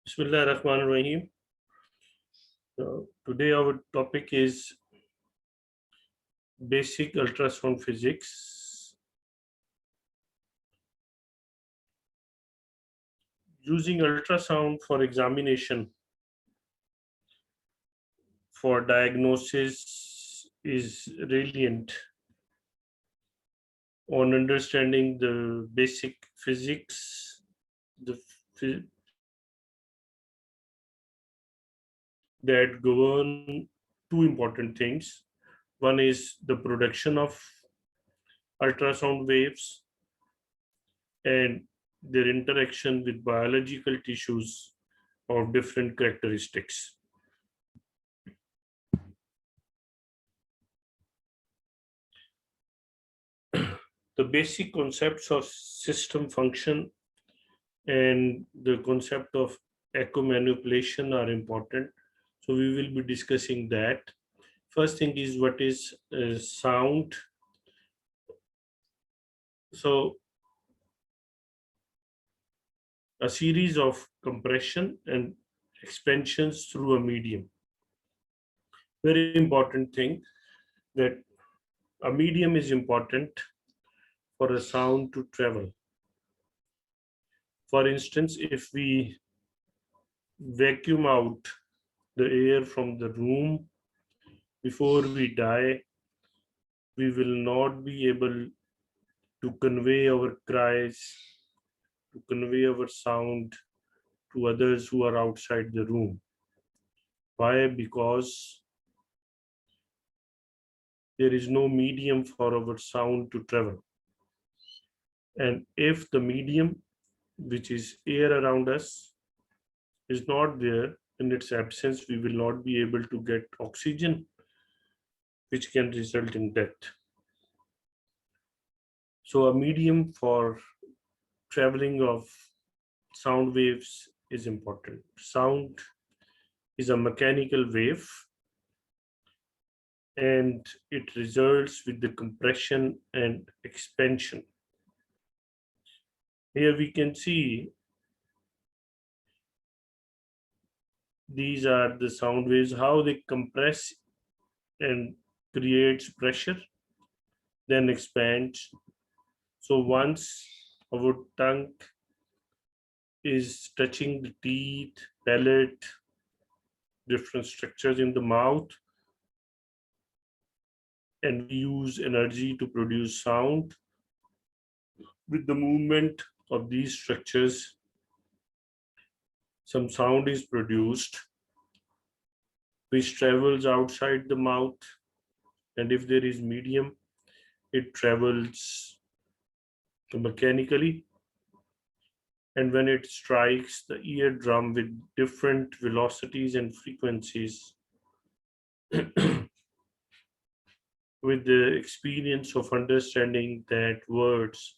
Bismillahirrahmanirrahim. Today our topic is basic ultrasound physics. Using ultrasound for examination for diagnosis is reliant on understanding the basic physics, the that govern two important things. One is the production of ultrasound waves and their interaction with biological tissues of different characteristics. The basic concepts of system function and the concept of echo manipulation are important. So we will be discussing that. First thing is what is sound. So a series of compression and expansions through a medium. Very important thing that a medium is important for a sound to travel. For instance, if we vacuum out the air from the room before we die, we will not be able to convey our cries, to convey our sound to others who are outside the room. Why? Because there is no medium for our sound to travel. And if the medium, which is air around us, is not there, in its absence, we will not be able to get oxygen, which can result in death. So a medium for traveling of sound waves is important. Sound is a mechanical wave and it results with the compression and expansion. Here we can see these are the sound waves, how they compress and creates pressure, then expands. So once our tongue is touching the teeth, palate, different structures in the mouth, and we use energy to produce sound. With the movement of these structures, some sound is produced which travels outside the mouth, and if there is medium, it travels mechanically, and when it strikes the eardrum with different velocities and frequencies, with the experience of understanding that words,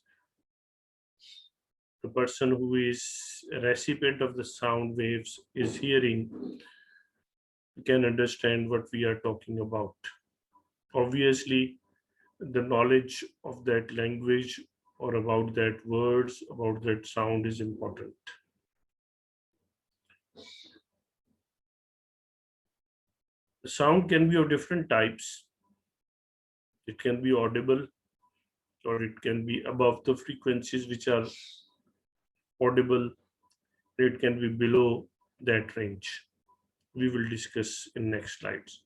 the person who is a recipient of the sound waves is hearing, can understand what we are talking about. Obviously, the knowledge of that language or about that words, about that sound is important. The sound can be of different types. It can be audible, or it can be above the frequencies which are audible. It can be below that range. We will discuss in next slides.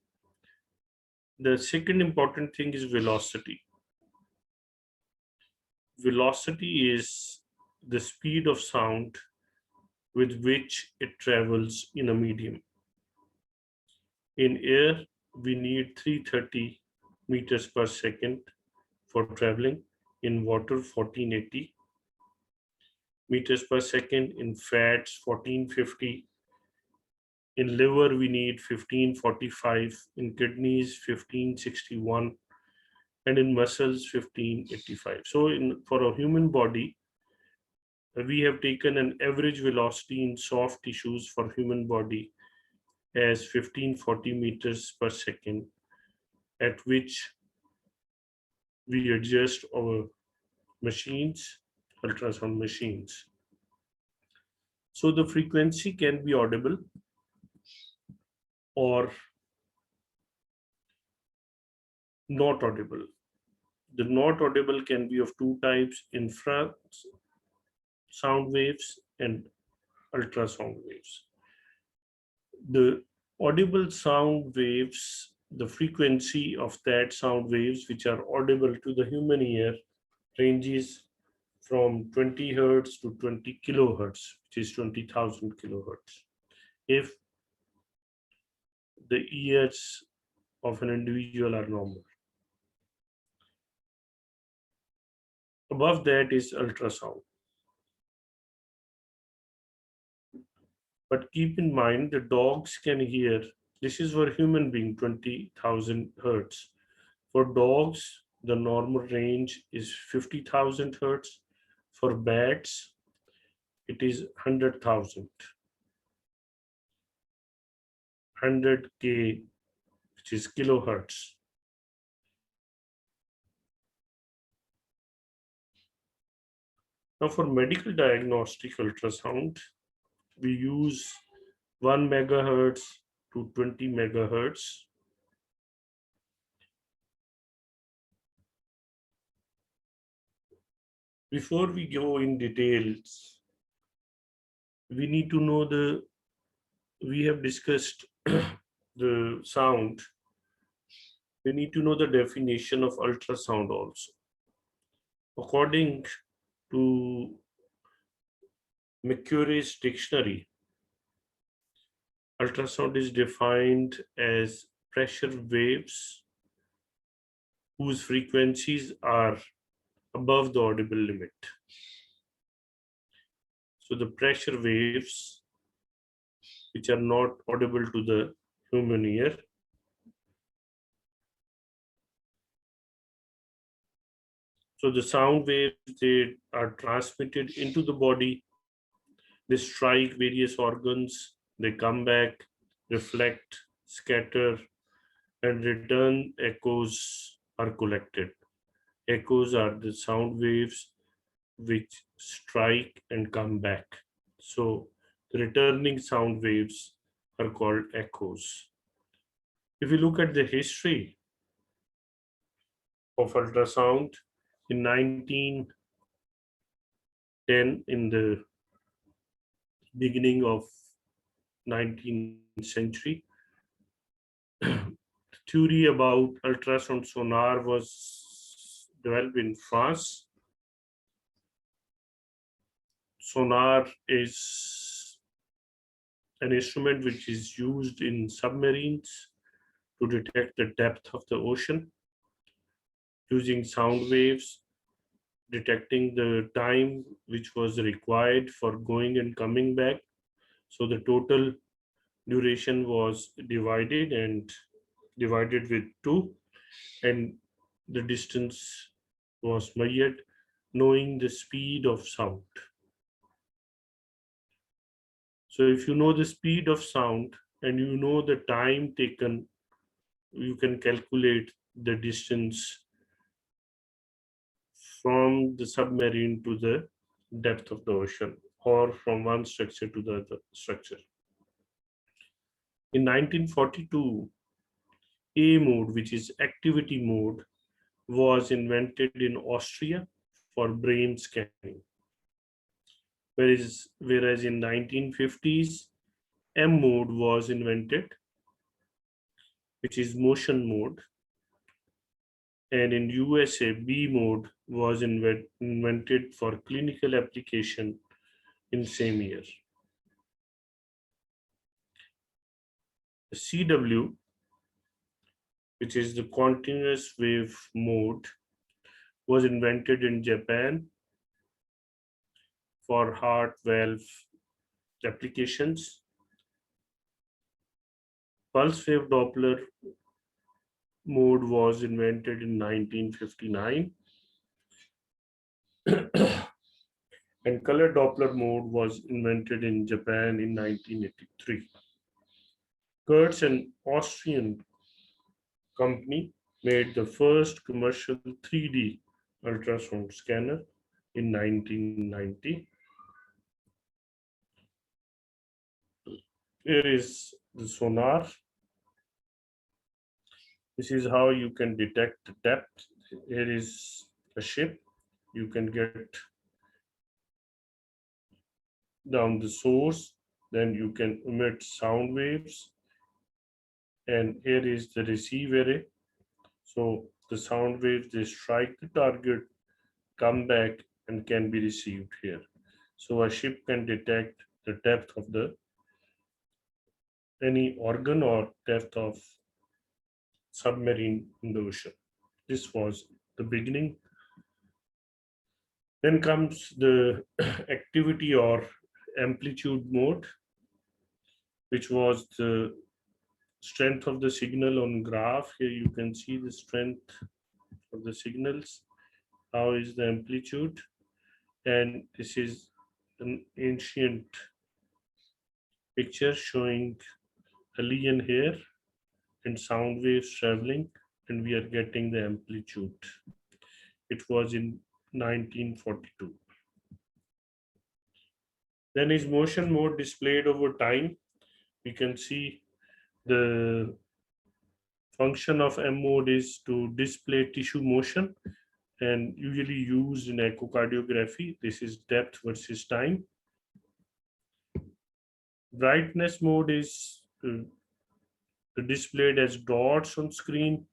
The second important thing is velocity. Velocity is the speed of sound with which it travels in a medium. In air, we need 330 meters per second for traveling. In water, 1480 meters per second. In fats, 1450. In liver, we need 1545. In kidneys, 1561. And in muscles, 1585. So for a human body, we have taken an average velocity in soft tissues for human body as 1540 meters per second, at which we adjust our machines, ultrasound machines. So the frequency can be audible or not audible. The not audible can be of two types: infrasound waves and ultrasound waves. The audible sound waves, the frequency of that sound waves which are audible to the human ear ranges from 20 hertz to 20 kilohertz, which is 20,000 kilohertz. If the ears of an individual are normal. Above that is ultrasound. But keep in mind the dogs can hear, this is for human being 20,000 hertz. For dogs, the normal range is 50,000 hertz. For bats, it is 100,000, 100K, which is kilohertz. Now for medical diagnostic ultrasound, we use 1 megahertz to 20 megahertz. Before we go in details, we need to know we have discussed the sound. We need to know the definition of ultrasound also. According to Mercury's dictionary, ultrasound is defined as pressure waves whose frequencies are above the audible limit. So the pressure waves which are not audible to the human ear So the sound waves, they are transmitted into the body. They strike various organs. They come back, reflect, scatter, and return echoes are collected. Echoes are the sound waves which strike and come back. So the returning sound waves are called echoes. If you look at the history of ultrasound, in 1910, in the beginning of 19th century, theory about ultrasound sonar was developed in France. Sonar is an instrument which is used in submarines to detect the depth of the ocean using sound waves, detecting the time which was required for going and coming back. So the total duration was divided with 2, and the distance was measured knowing the speed of sound. So if you know the speed of sound and you know the time taken, you can calculate the distance from the submarine to the depth of the ocean, or from one structure to the other structure. In 1942, A mode, which is activity mode, was invented in Austria for brain scanning. Whereas in 1950s, M mode was invented, which is motion mode. And in USA, B mode was invented for clinical application in same year. The CW, which is the continuous wave mode, was invented in Japan for heart valve applications. Pulse wave Doppler mode was invented in 1959. And color Doppler mode was invented in Japan in 1983. Kurtz, an Austrian company, made the first commercial 3D ultrasound scanner in 1990. Here is the sonar. This is how you can detect the depth. Here is a ship. You can get down the source, then you can emit sound waves, and here is the receive array. So the sound waves, they strike the target, come back, and can be received here. So a ship can detect the depth of the any organ or depth of submarine in the ocean. This was the beginning. Then comes the activity or amplitude mode, which was the strength of the signal on graph. Here you can see the strength of the signals. How is the amplitude? And this is an ancient picture showing alien here and sound waves traveling, and we are getting the amplitude. It was in 1942. Then is motion mode displayed over time. We can see the function of M mode is to display tissue motion and usually used in echocardiography. This is depth versus time. Brightness mode is displayed as dots on screen.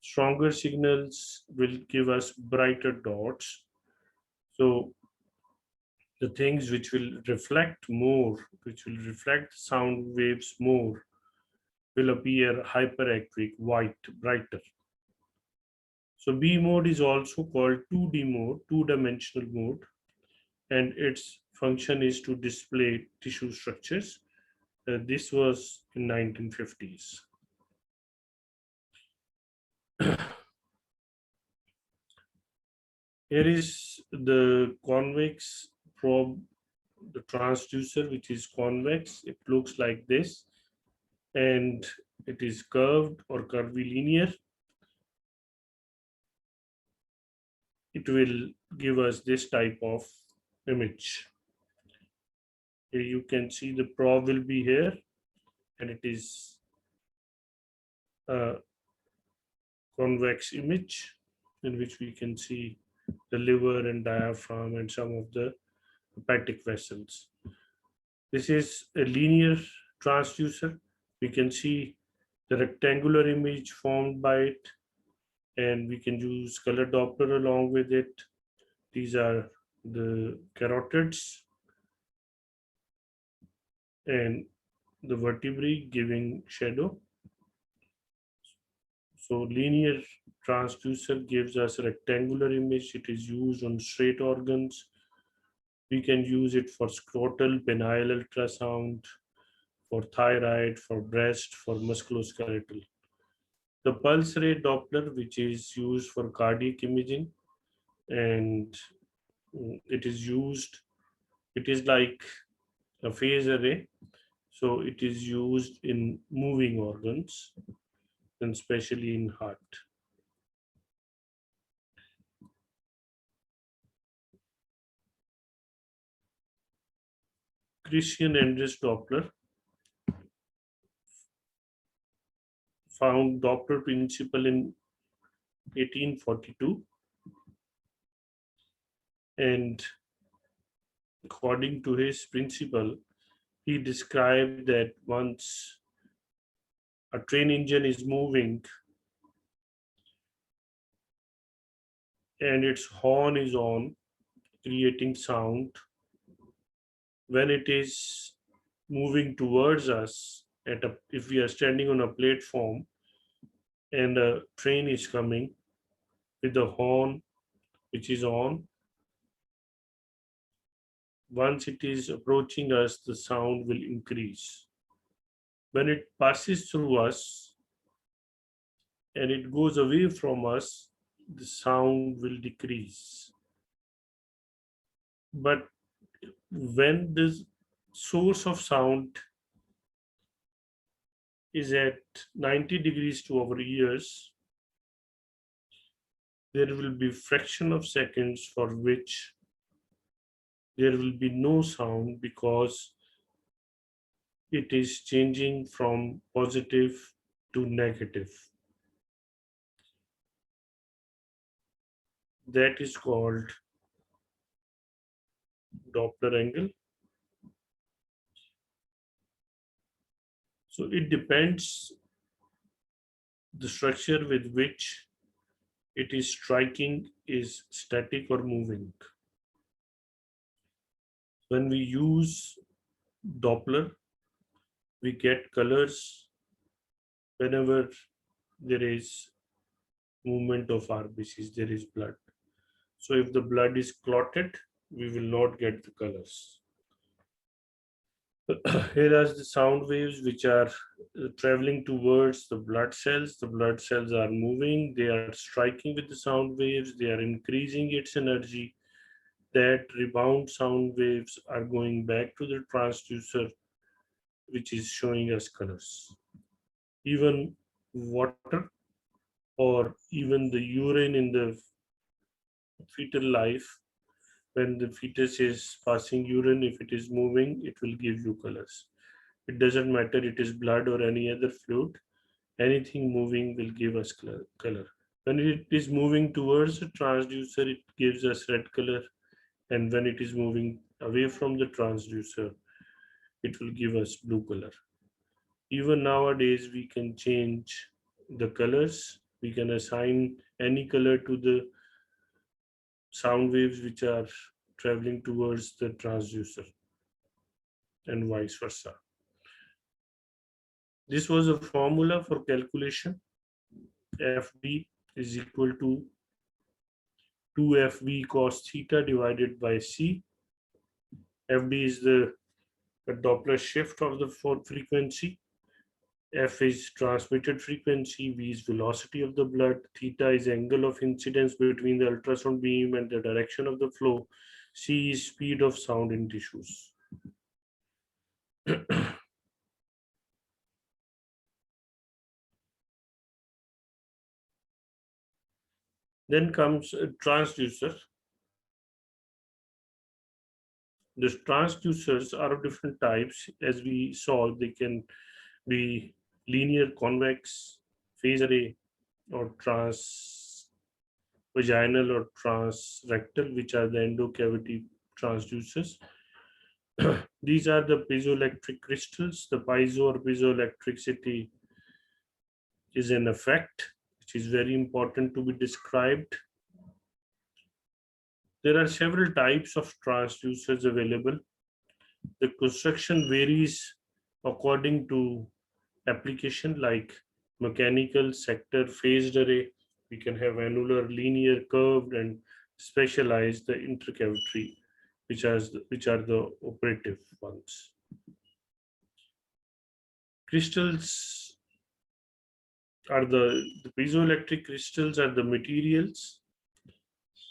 Stronger signals will give us brighter dots. So the things which will reflect more, which will reflect sound waves more, will appear hyperechoic, white, brighter. So B mode is also called 2D mode, two-dimensional mode, and its function is to display tissue structures. This was in 1950s. Here is the convex probe, the transducer, which is convex. It looks like this, and it is curved or curvilinear. It will give us this type of image. Here you can see the probe will be here, and it is a convex image in which we can see the liver and diaphragm and some of the hepatic vessels. This is a linear transducer. We can see the rectangular image formed by it, and we can use color Doppler along with it. These are the carotids and the vertebrae giving shadow. So linear transducer gives us a rectangular image. It is used on straight organs. We can use it for scrotal penile ultrasound, for thyroid, for breast, for musculoskeletal. The pulse rate Doppler, which is used for cardiac imaging, and it is used, it is like a phase array. So it is used in moving organs, and especially in heart. Christian Andres Doppler found Doppler principle in 1842, and according to his principle, he described that once a train engine is moving and its horn is on, creating sound, when it is moving towards us, if we are standing on a platform and a train is coming with the horn which is on, once it is approaching us, the sound will increase. When it passes through us and it goes away from us, the sound will decrease. But when the source of sound is at 90 degrees to our ears, there will be fraction of seconds for which there will be no sound, because it is changing from positive to negative. That is called Doppler angle. So it depends the structure with which it is striking is static or moving. When we use Doppler, we get colors whenever there is movement of RBCs, there is blood. So if the blood is clotted, we will not get the colors. Here are the sound waves which are traveling towards the blood cells. The blood cells are moving, they are striking with the sound waves, they are increasing its energy. That rebound sound waves are going back to the transducer, which is showing us colors. Even water or even the urine in the fetal life, when the fetus is passing urine, if it is moving, it will give you colors. It doesn't matter it is blood or any other fluid, anything moving will give us color. When it is moving towards the transducer, it gives us red color, and when it is moving away from the transducer, it will give us blue color. Even nowadays, we can change the colors. We can assign any color to the sound waves which are traveling towards the transducer and vice versa. This was a formula for calculation. FD is equal to 2FV cos theta divided by C. FD is the Doppler shift of the frequency. F is transmitted frequency, V is velocity of the blood, theta is angle of incidence between the ultrasound beam and the direction of the flow, C is speed of sound in tissues. Then comes a transducer. The transducers are of different types. As we saw, they can be linear, convex, phase array, or transvaginal or transrectal, which are the endocavity transducers. These are the piezoelectric crystals. The piezo or piezoelectricity is an effect which is very important to be described. There are several types of transducers available. The construction varies according to application, like mechanical, sector, phased array. We can have annular, linear, curved, and specialized, the intercavity, which are the operative ones. Crystals are the piezoelectric crystals are the materials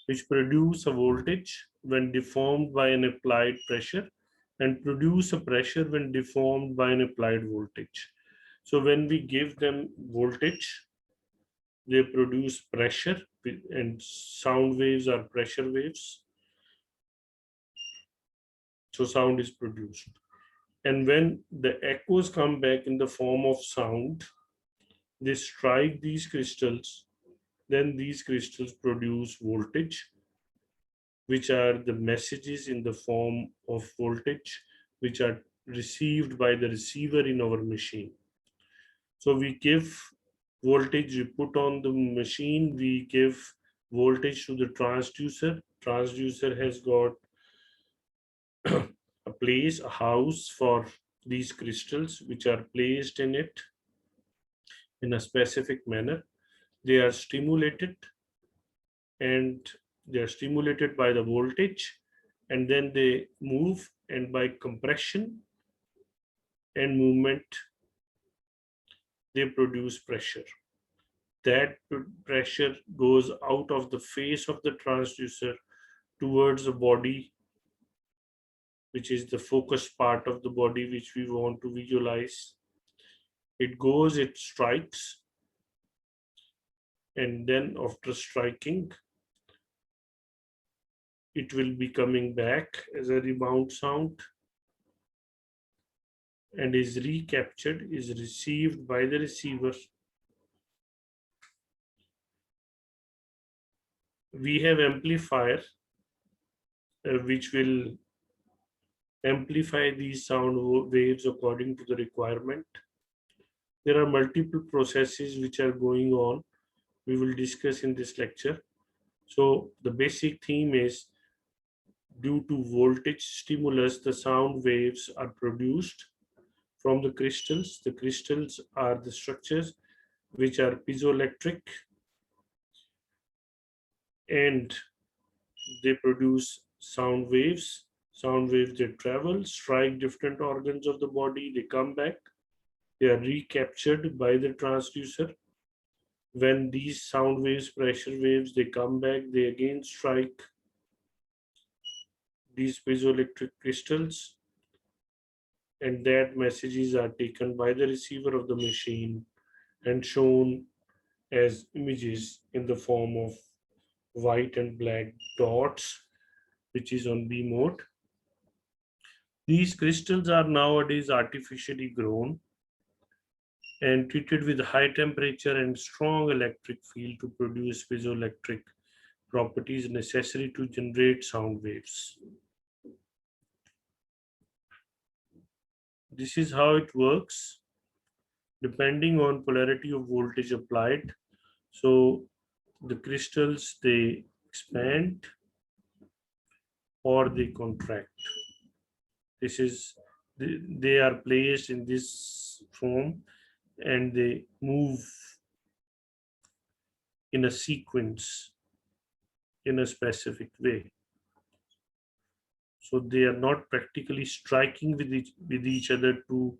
which produce a voltage when deformed by an applied pressure and produce a pressure when deformed by an applied voltage. So when we give them voltage, they produce pressure, and sound waves are pressure waves. So sound is produced. And when the echoes come back in the form of sound, they strike these crystals, then these crystals produce voltage, which are the messages in the form of voltage, which are received by the receiver in our machine. So we give voltage, we put on the machine, we give voltage to the transducer. Transducer has got a place, a house for these crystals, which are placed in it in a specific manner. They are stimulated, and they are stimulated by the voltage, and then they move, and by compression and movement, they produce pressure. That pressure goes out of the face of the transducer towards the body, which is the focus part of the body which we want to visualize. It goes, it strikes, and then after striking, it will be coming back as a rebound sound, and is recaptured, is received by the receiver. We have amplifier which will amplify these sound waves according to the requirement. There are multiple processes which are going on. We will discuss in this lecture. So the basic theme is, due to voltage stimulus, the sound waves are produced from the crystals. The crystals are the structures which are piezoelectric, and they produce sound waves. Sound waves, they travel, strike different organs of the body, they come back, they are recaptured by the transducer. When these sound waves, pressure waves, they come back, they again strike these piezoelectric crystals, and that messages are taken by the receiver of the machine and shown as images in the form of white and black dots, which is on B mode. These crystals are nowadays artificially grown and treated with high temperature and strong electric field to produce piezoelectric properties necessary to generate sound waves. This is how it works, depending on polarity of voltage applied. So the crystals, they expand or they contract. This is, they are placed in this form and they move in a sequence in a specific way. So they are not practically striking with each other to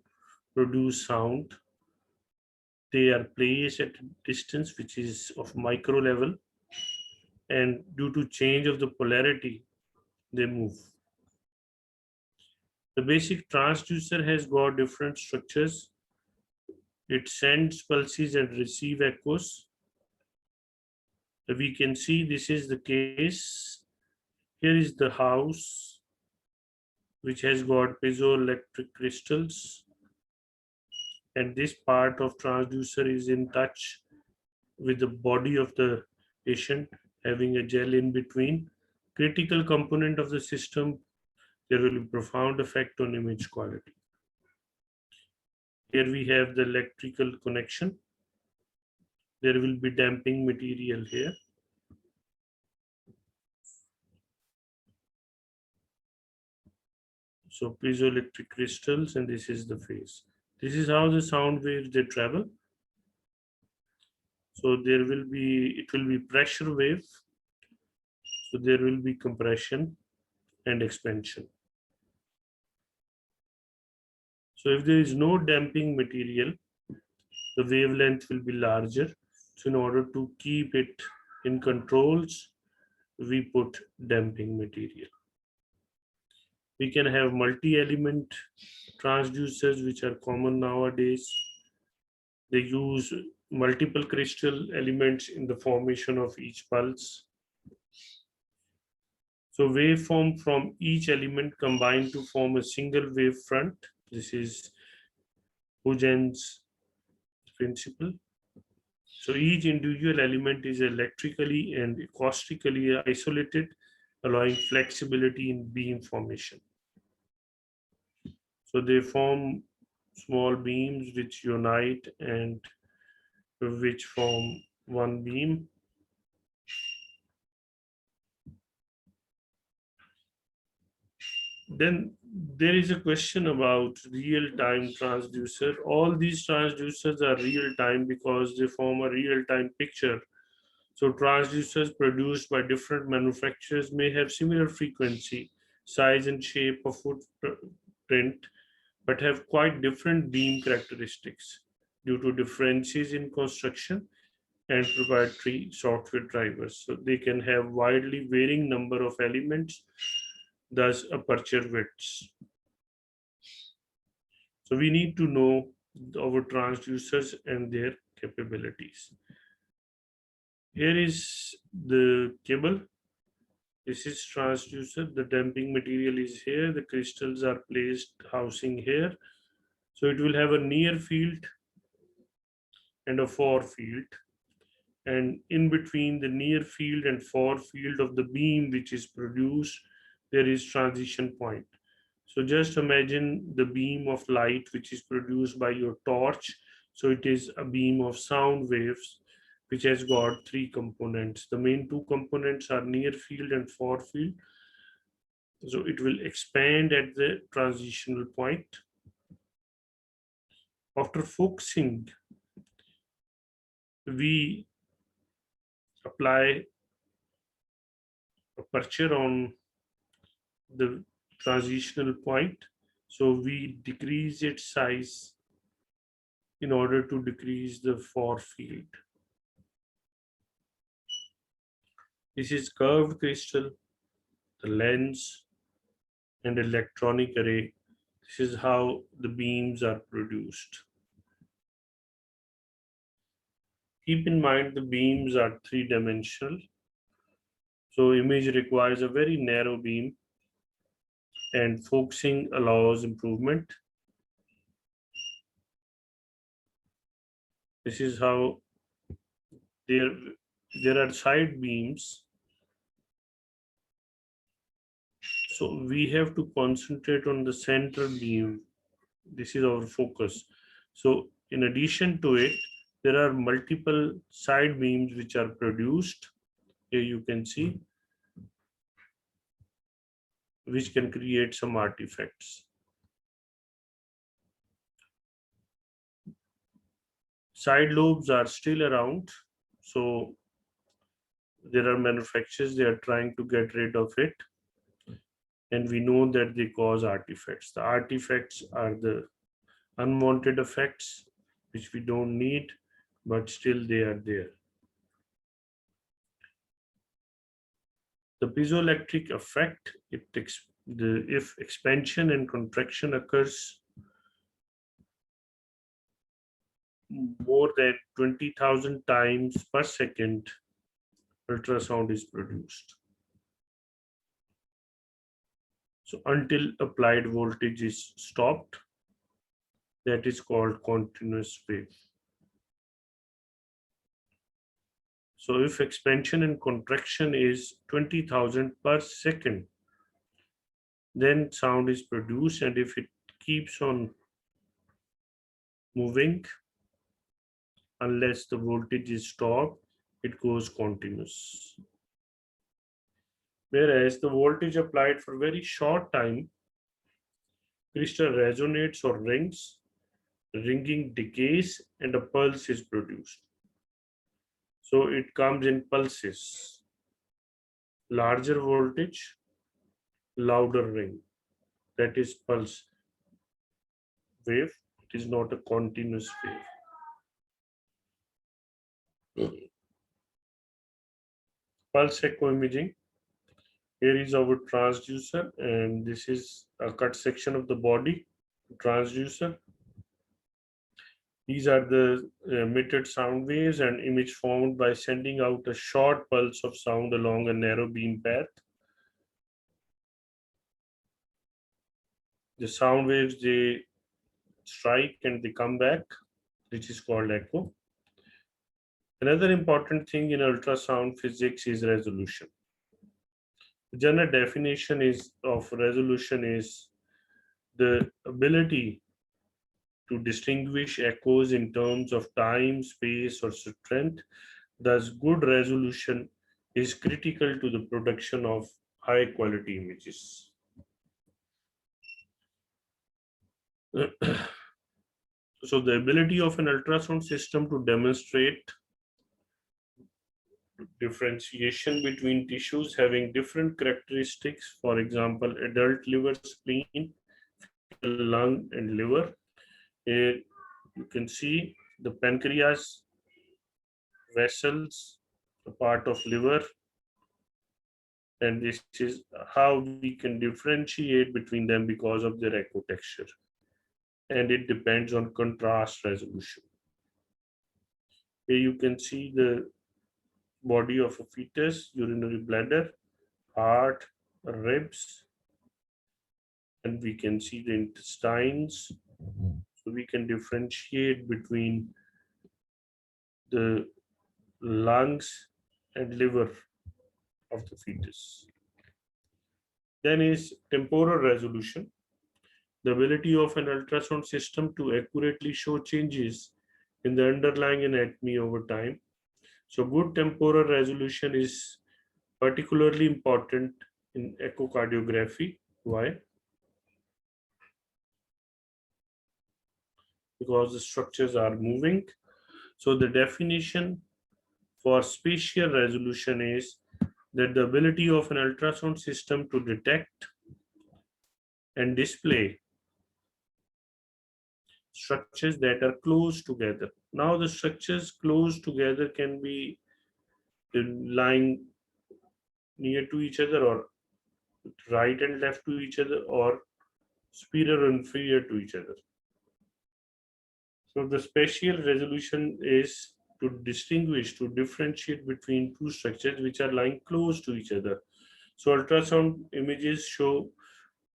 produce sound. They are placed at a distance which is of micro level, and due to change of the polarity, they move. The basic transducer has got different structures. It sends pulses and receive echoes. We can see this is the case. Here is the house which has got piezoelectric crystals, and this part of transducer is in touch with the body of the patient, having a gel in between. Critical component of the system, there will be profound effect on image quality. Here we have the electrical connection. There will be damping material here. So piezoelectric crystals, and this is the phase. This is how the sound waves, they travel. So there will be, it will be pressure wave. So there will be compression and expansion. So if there is no damping material, the wavelength will be larger. So in order to keep it in controls, we put damping material. We can have multi-element transducers, which are common nowadays. They use multiple crystal elements in the formation of each pulse. So waveform from each element combine to form a single wave front. This is Huygens principle. So each individual element is electrically and acoustically isolated, allowing flexibility in beam formation. So they form small beams which unite and which form one beam. Then there is a question about real-time transducer. All these transducers are real-time because they form a real-time picture. So transducers produced by different manufacturers may have similar frequency, size, and shape of footprint, but have quite different beam characteristics due to differences in construction and proprietary software drivers. So they can have widely varying number of elements, thus aperture widths. So we need to know our transducers and their capabilities. Here is the cable. This is transducer. The damping material is here. The crystals are placed housing here. So it will have a near field and a far field. And in between the near field and far field of the beam which is produced, there is transition point. So just imagine the beam of light which is produced by your torch. So it is a beam of sound waves which has got three components. The main two components are near field and far field. So it will expand at the transitional point. After focusing, we apply aperture on the transitional point. So we decrease its size in order to decrease the far field. This is curved crystal, the lens, and electronic array. This is how the beams are produced. Keep in mind the beams are three-dimensional. So image requires a very narrow beam and focusing allows improvement. This is how there are side beams. So we have to concentrate on the central beam. This is our focus. So in addition to it, there are multiple side beams which are produced. Here you can see, which can create some artifacts. Side lobes are still around. So there are manufacturers, they are trying to get rid of it. And we know that they cause artifacts. The artifacts are the unwanted effects, which we don't need, but still they are there. The piezoelectric effect, if expansion and contraction occurs more than 20,000 times per second, ultrasound is produced. So until applied voltage is stopped, that is called continuous wave. So if expansion and contraction is 20,000 per second, then sound is produced, and if it keeps on moving, unless the voltage is stopped, it goes continuous. Whereas the voltage applied for very short time, crystal resonates or rings, ringing decays, and a pulse is produced. So it comes in pulses. Larger voltage, louder ring. That is pulse wave. It is not a continuous wave. Pulse echo imaging. Here is our transducer, and this is a cut section of the body transducer. These are the emitted sound waves and image formed by sending out a short pulse of sound along a narrow beam path. The sound waves, they strike and they come back, which is called echo. Another important thing in ultrasound physics is resolution. The general definition of resolution is the ability to distinguish echoes in terms of time, space, or strength. Thus, good resolution is critical to the production of high quality images. So the ability of an ultrasound system to demonstrate differentiation between tissues having different characteristics, for example, adult liver, spleen, lung, and liver. Here you can see the pancreas, vessels, a part of liver, and this is how we can differentiate between them because of their echo texture. And it depends on contrast resolution. Here you can see the body of a fetus, urinary bladder, heart, ribs, and we can see the intestines. So we can differentiate between the lungs and liver of the fetus. Then is temporal resolution, the ability of an ultrasound system to accurately show changes in the underlying anatomy over time. So good temporal resolution is particularly important in echocardiography. Why? Because the structures are moving. So the definition for spatial resolution is that the ability of an ultrasound system to detect and display structures that are close together. Now the structures close together can be lying near to each other, or right and left to each other, or superior or inferior to each other. So the spatial resolution is to distinguish, to differentiate between two structures which are lying close to each other. So ultrasound images show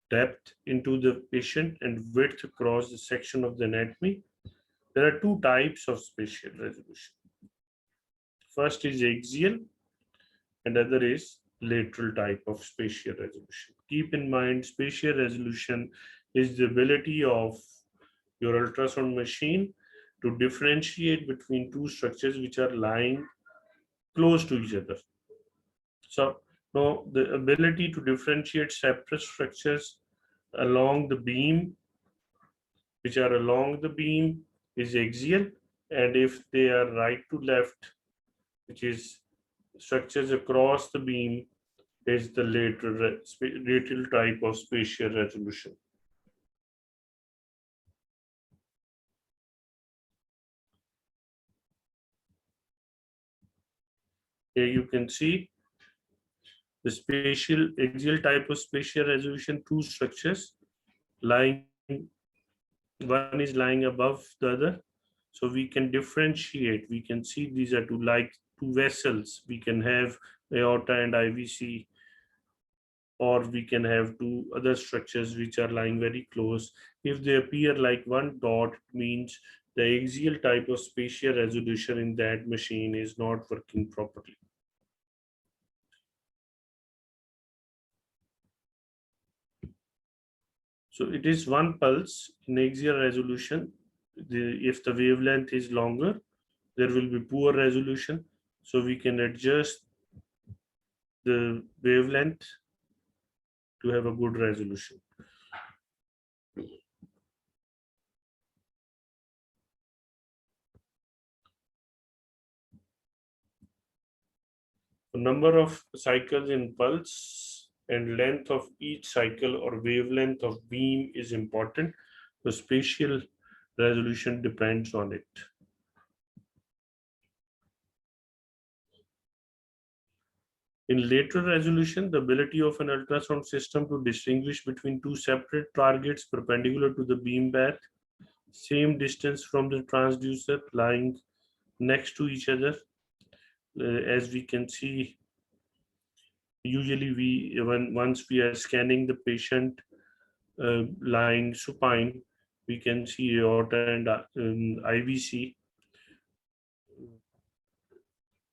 depth into the patient and width across the section of the anatomy. There are two types of spatial resolution. First is axial and other is lateral type of spatial resolution. Keep in mind, spatial resolution is the ability of your ultrasound machine to differentiate between two structures which are lying close to each other. So now the ability to differentiate separate structures along the beam, which are along the beam, is axial, and if they are right to left, which is structures across the beam, is the lateral type of spatial resolution. Here you can see the spatial axial type of spatial resolution, two structures lying, one is lying above the other. So we can differentiate, we can see these are two vessels. We can have aorta and IVC, or we can have two other structures which are lying very close. If they appear like one dot, it means the axial type of spatial resolution in that machine is not working properly. So it is one pulse in axial resolution. If the wavelength is longer, there will be poor resolution. So we can adjust the wavelength to have a good resolution. The number of cycles in pulse and length of each cycle or wavelength of beam is important. The spatial resolution depends on it. In lateral resolution, the ability of an ultrasound system to distinguish between two separate targets perpendicular to the beam path, same distance from the transducer, lying next to each other. As we can see, usually once we are scanning the patient lying supine, we can see aorta and IVC,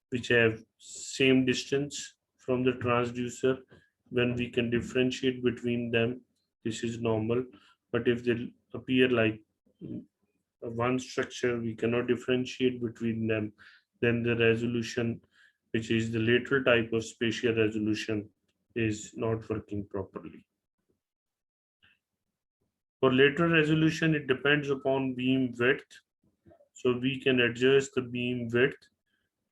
which have same distance from the transducer. When we can differentiate between them, this is normal. But if they appear like one structure, we cannot differentiate between them, then the resolution, which is the lateral type of spatial resolution, is not working properly. For lateral resolution, it depends upon beam width. So we can adjust the beam width.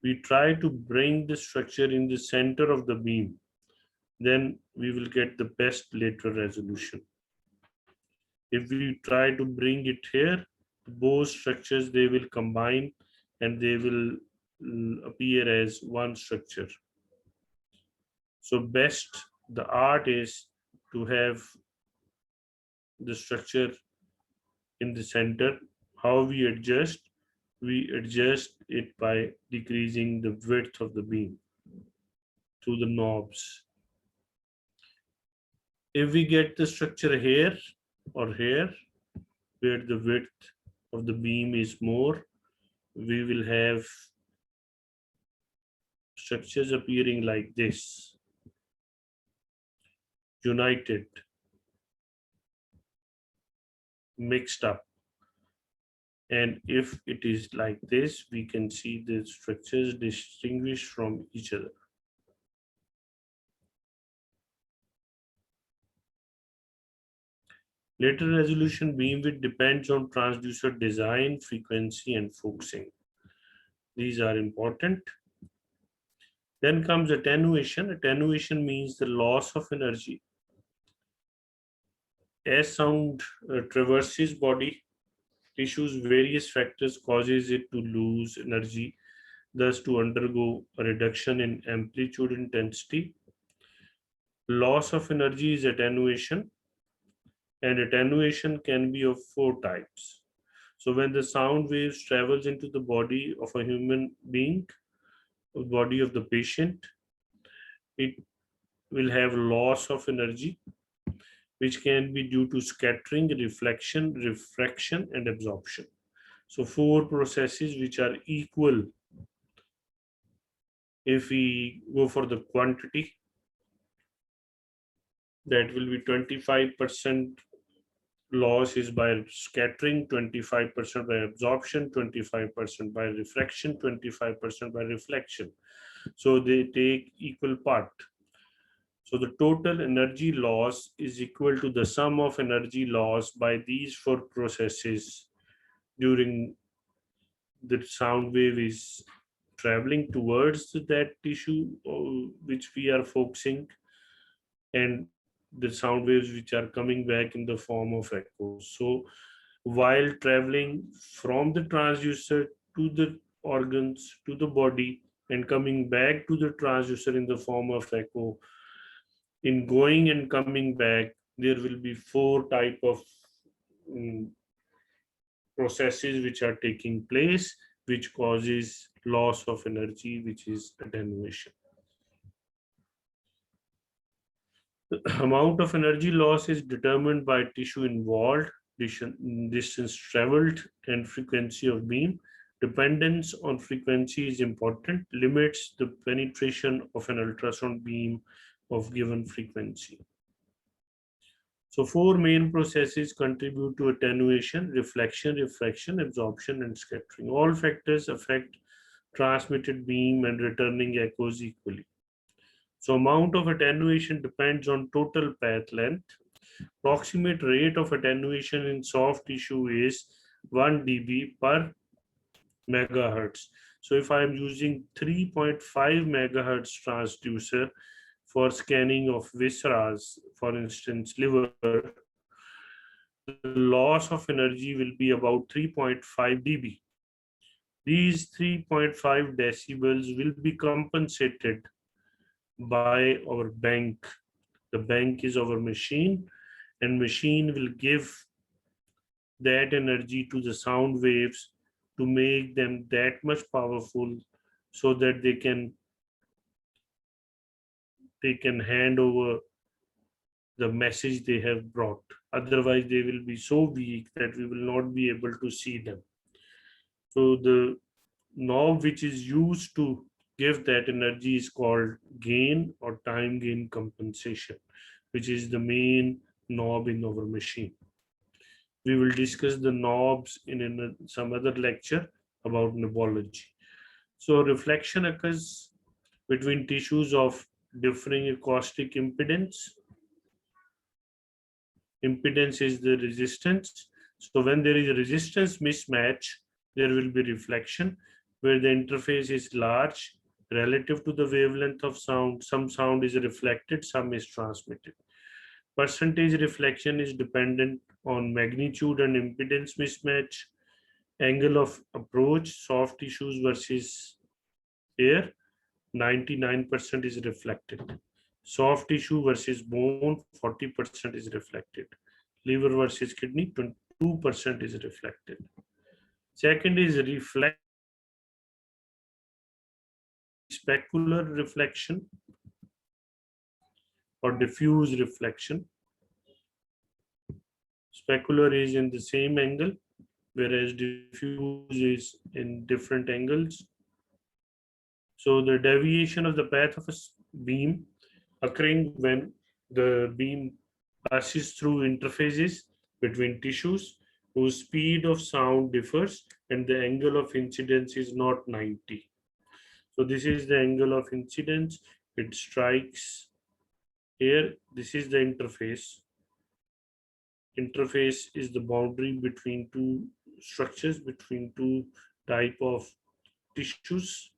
We try to bring the structure in the center of the beam. Then we will get the best lateral resolution. If we try to bring it here, both structures, they will combine and they will appear as one structure. So best, the art is to have the structure in the center. How we adjust it by decreasing the width of the beam through the knobs. If we get the structure here or here, where the width of the beam is more, we will have structures appearing like this, united, mixed up. And if it is like this, we can see the structures distinguished from each other. Later resolution beamwidth depends on transducer design, frequency, and focusing. These are important. Then comes attenuation. Attenuation means the loss of energy. As sound traverses body tissues, various factors causes it to lose energy, thus to undergo a reduction in amplitude intensity. Loss of energy is attenuation, and attenuation can be of four types. So when the sound waves travels into the body of a human being, the body of the patient, it will have loss of energy, which can be due to scattering, reflection, refraction, and absorption. So four processes which are equal. If we go for the quantity, that will be 25% loss is by scattering, 25% by absorption, 25% by refraction, 25% by reflection. So they take equal part. So the total energy loss is equal to the sum of energy loss by these four processes during the sound wave is traveling towards that tissue which we are focusing, and the sound waves which are coming back in the form of echoes. So while traveling from the transducer to the organs to the body and coming back to the transducer in the form of echo, in going and coming back, there will be four type of um, processes which are taking place, which causes loss of energy, which is attenuation. The amount of energy loss is determined by tissue involved, distance traveled, and frequency of beam. Dependence on frequency is important, limits the penetration of an ultrasound beam of given frequency. So four main processes contribute to attenuation: reflection, refraction, absorption, and scattering. All factors affect transmitted beam and returning echoes equally. So amount of attenuation depends on total path length. Approximate rate of attenuation in soft tissue is 1 dB per megahertz. So if I am using 3.5 megahertz transducer for scanning of viscera, for instance, liver, the loss of energy will be about 3.5 dB. These 3.5 decibels will be compensated by our bank. The bank is our machine, and machine will give that energy to the sound waves to make them that much powerful so that they can hand over the message they have brought. Otherwise, they will be so weak that we will not be able to see them. So the knob which is used to give that energy is called gain or time gain compensation, which is the main knob in our machine. We will discuss the knobs in some other lecture about knobology. So reflection occurs between tissues of differing acoustic impedance. Impedance is the resistance. So when there is a resistance mismatch, there will be reflection where the interface is large relative to the wavelength of sound. Some sound is reflected, some is transmitted. Percentage reflection is dependent on magnitude and impedance mismatch, angle of approach, soft tissues versus air, 99% is reflected. Soft tissue versus bone, 40% is reflected. Liver versus kidney, 22% is reflected. Second is reflect specular reflection or diffuse reflection. Specular is in the same angle whereas diffuse is in different angles. So the deviation of the path of a beam occurring when the beam passes through interfaces between tissues whose speed of sound differs and the angle of incidence is not 90. So this is the angle of incidence. It strikes here. This is the interface. Interface is the boundary between two structures, between two type of tissues.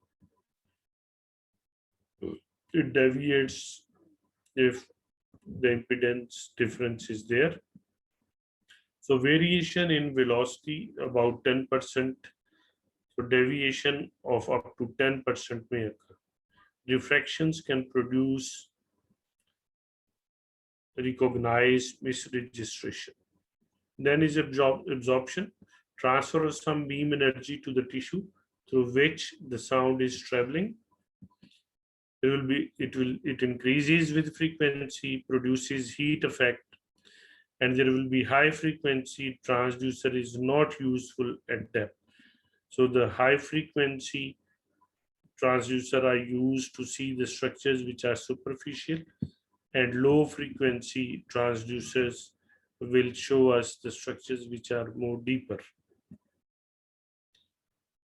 It deviates if the impedance difference is there. So variation in velocity about 10%. So deviation of up to 10% may occur. Refractions can produce recognized misregistration. Then is absorption, transfer of some beam energy to the tissue through which the sound is traveling. It increases with frequency, produces heat effect, and there will be high frequency. Transducer is not useful at depth. So the high frequency transducer are used to see the structures which are superficial, and low frequency transducers will show us the structures which are more deeper.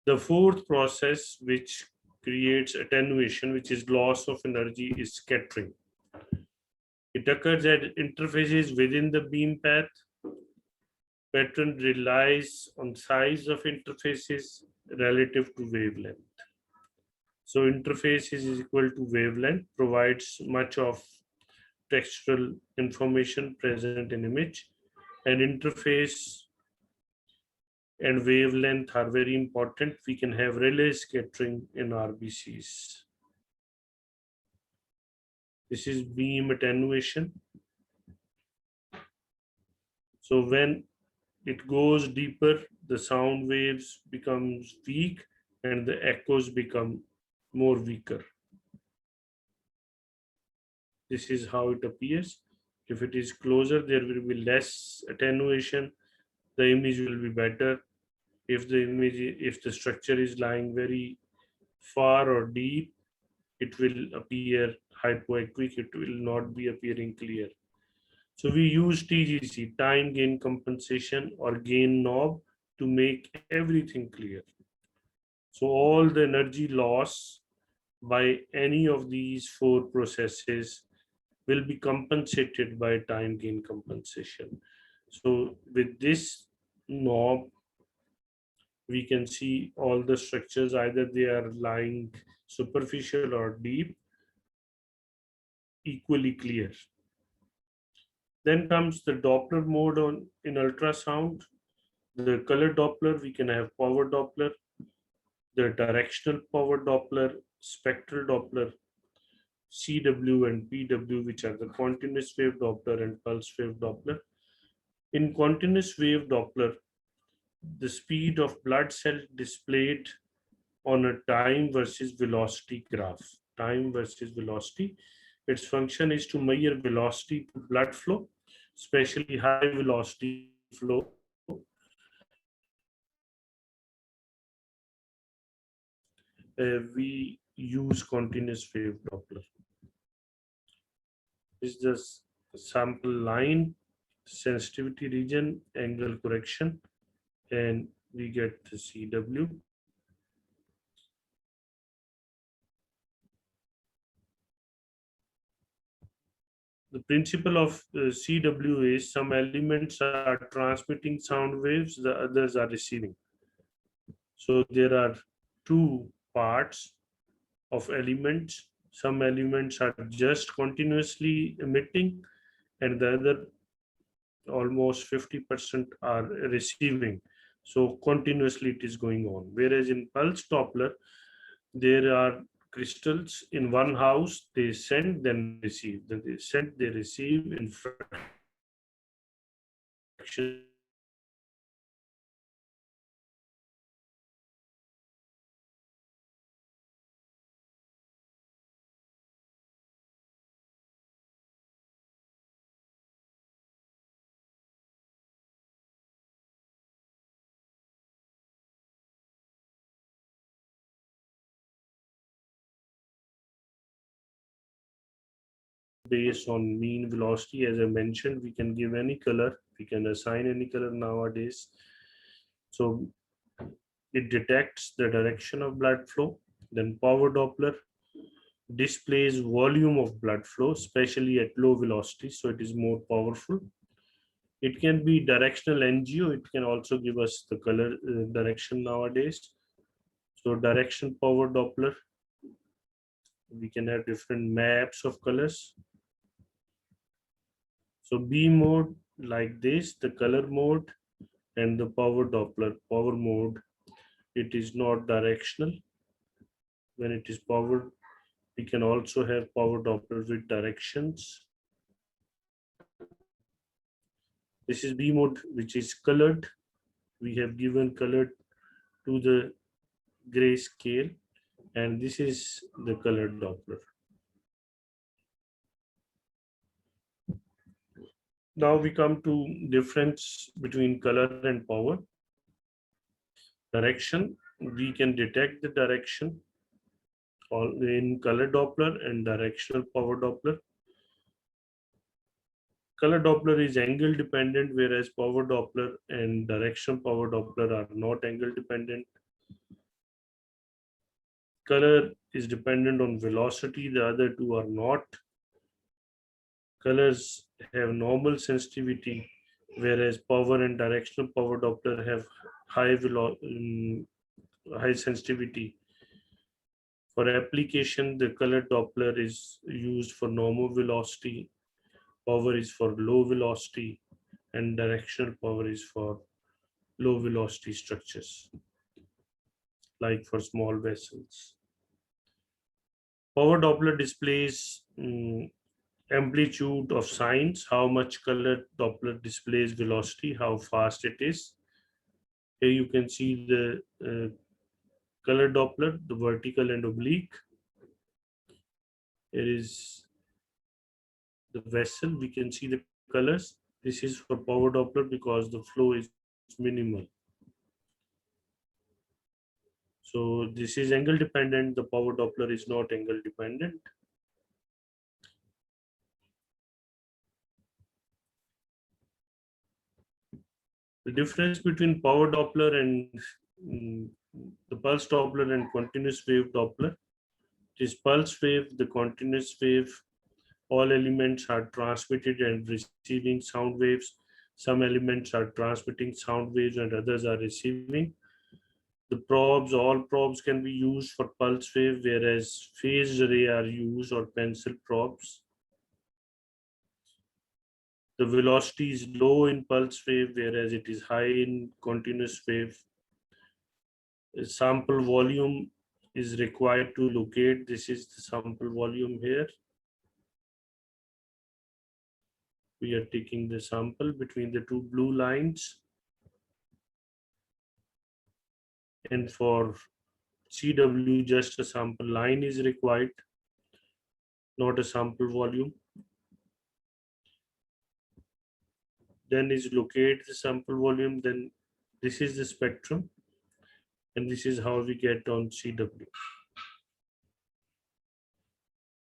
The fourth process which creates attenuation, which is loss of energy, is scattering. It occurs at interfaces within the beam path. Pattern relies on size of interfaces relative to wavelength. So interface is equal to wavelength, provides much of textural information present in image, and interface and wavelength are very important. We can have relay scattering in RBCs. This is beam attenuation. So when it goes deeper, the sound waves becomes weak and the echoes become more weaker. This is how it appears. If it is closer, there will be less attenuation. The image will be better. If the structure is lying very far or deep, it will appear hypoechoic. It will not be appearing clear. So we use TGC, time gain compensation or gain knob, to make everything clear. So all the energy loss by any of these four processes will be compensated by time gain compensation. So with this knob, we can see all the structures, either they are lying superficial or deep, equally clear. Then comes the Doppler mode in ultrasound. The color Doppler, we can have power Doppler, the directional power Doppler, spectral Doppler, CW and PW, which are the continuous wave Doppler and pulse wave Doppler. In continuous wave Doppler, the speed of blood cell displayed on a time versus velocity graph. Time versus velocity. Its function is to measure velocity to blood flow, especially high velocity flow. We use continuous wave Doppler. This is the sample line, sensitivity region, angle correction, and we get the CW. The principle of CW is some elements are transmitting sound waves, the others are receiving. So there are two parts of elements. Some elements are just continuously emitting, and the other almost 50% are receiving. So continuously it is going on. Whereas in pulse Doppler, there are crystals in one house, they send, then receive, then they send, they receive in fractions based on mean velocity. As I mentioned, we can give any color, we can assign any color nowadays. So it detects the direction of blood flow. Then power Doppler displays volume of blood flow, especially at low velocity, so it is more powerful. It can be directional NGO, it can also give us the color direction nowadays. So direction power Doppler, we can have different maps of colors. So B mode like this, the color mode, and the power Doppler power mode, it is not directional. When it is powered, we can also have power Doppler with directions. This is B mode, which is colored. We have given color to the gray scale, and this is the colored Doppler. Now we come to difference between color and power. Direction, we can detect the direction in color Doppler and directional power Doppler. Color Doppler is angle dependent, whereas power Doppler and directional power Doppler are not angle dependent. Color is dependent on velocity, the other two are not. Colors have normal sensitivity, whereas power and directional power Doppler have high sensitivity. For application, the color Doppler is used for normal velocity, power is for low velocity, and directional power is for low velocity structures, like for small vessels. Power Doppler displays amplitude of signs, how much color Doppler displays velocity, how fast it is. Here you can see the color Doppler, the vertical and oblique. Here is the vessel, we can see the colors. This is for power Doppler because the flow is minimal. So this is angle dependent, the power Doppler is not angle dependent. The difference between power Doppler and the pulse Doppler and continuous wave Doppler is pulse wave, the continuous wave, all elements are transmitted and receiving sound waves. Some elements are transmitting sound waves and others are receiving. The probes, all probes can be used for pulse wave, whereas phased array are used, or pencil probes. The velocity is low in pulse wave, whereas it is high in continuous wave. A sample volume is required to locate. This is the sample volume here. We are taking the sample between the two blue lines. And for CW, just a sample line is required, not a sample volume. Then is locate the sample volume. Then this is the spectrum. And this is how we get on CW.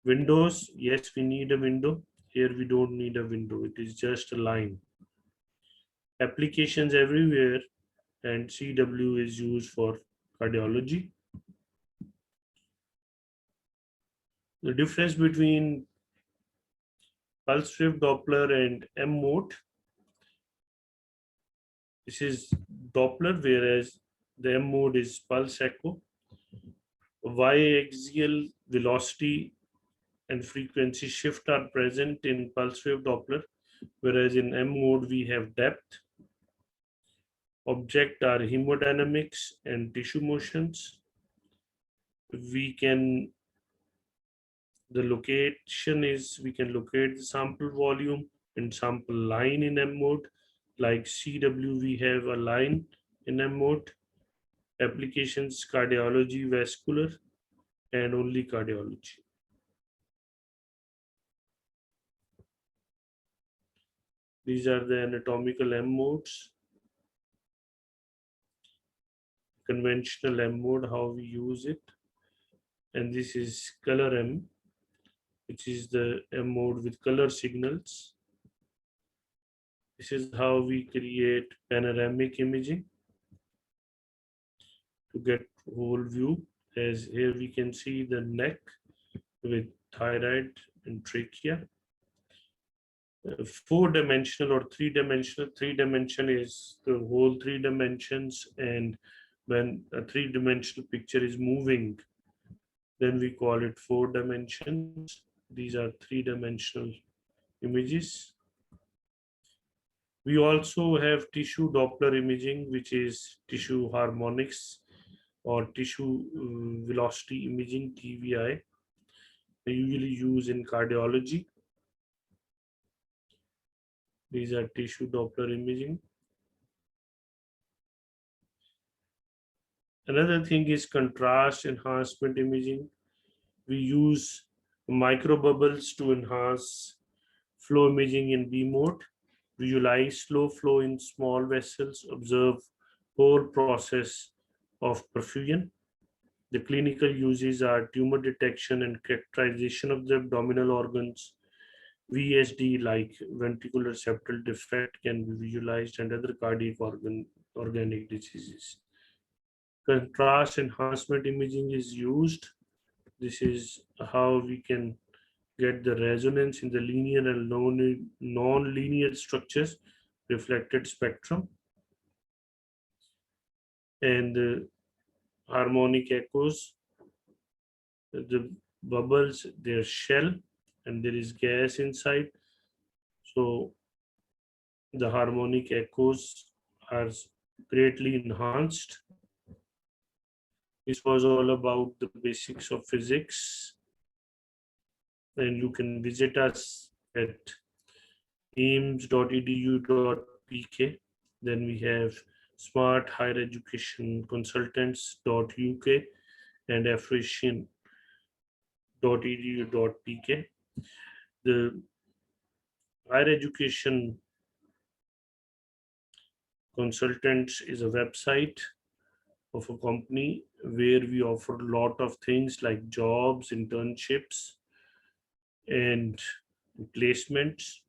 Windows, yes, we need a window. Here we don't need a window. It is just a line. Applications everywhere, and CW is used for cardiology. The difference between pulse wave Doppler and M mode. This is Doppler, whereas the M mode is pulse echo. Y-axial velocity and frequency shift are present in pulse wave Doppler, whereas in M mode we have depth. Object are hemodynamics and tissue motions. The location is, we can locate the sample volume and sample line in M mode. Like CW, we have a line in M mode. Applications cardiology, vascular, and only cardiology. These are the anatomical M modes. Conventional M mode, how we use it. And this is color M. which is the M mode with color signals. This is how we create panoramic imaging to get whole view. As here we can see the neck with thyroid and trachea. Four-dimensional or three-dimensional. Three-dimension is the whole three dimensions, and when a three-dimensional picture is moving, then we call it four dimensions. These are three-dimensional images. We also have tissue Doppler imaging, which is tissue harmonics or tissue velocity imaging, TVI. They usually use in cardiology. These are tissue Doppler imaging. Another thing is contrast enhancement imaging. We use microbubbles to enhance flow imaging in B mode. Visualize slow flow in small vessels. Observe whole process of perfusion. The clinical uses are tumor detection and characterization of the abdominal organs. VSD, like ventricular septal defect, can be visualized, and other cardiac organic diseases. Contrast enhancement imaging is used. This is how we can get the resonance in the linear and non-linear structures, reflected spectrum, and the harmonic echoes. The bubbles, their shell, and there is gas inside. So the harmonic echoes are greatly enhanced. This was all about the basics of physics, and you can visit us at eames.edu.pk. Then we have smart higher education consultants.uk and Afro-Asian.edu.pk. The higher education consultants is a website of a company where we offer a lot of things like jobs, internships, and placements,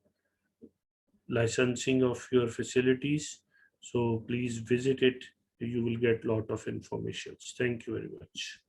licensing of your facilities. So please visit it. You will get a lot of information. Thank you very much.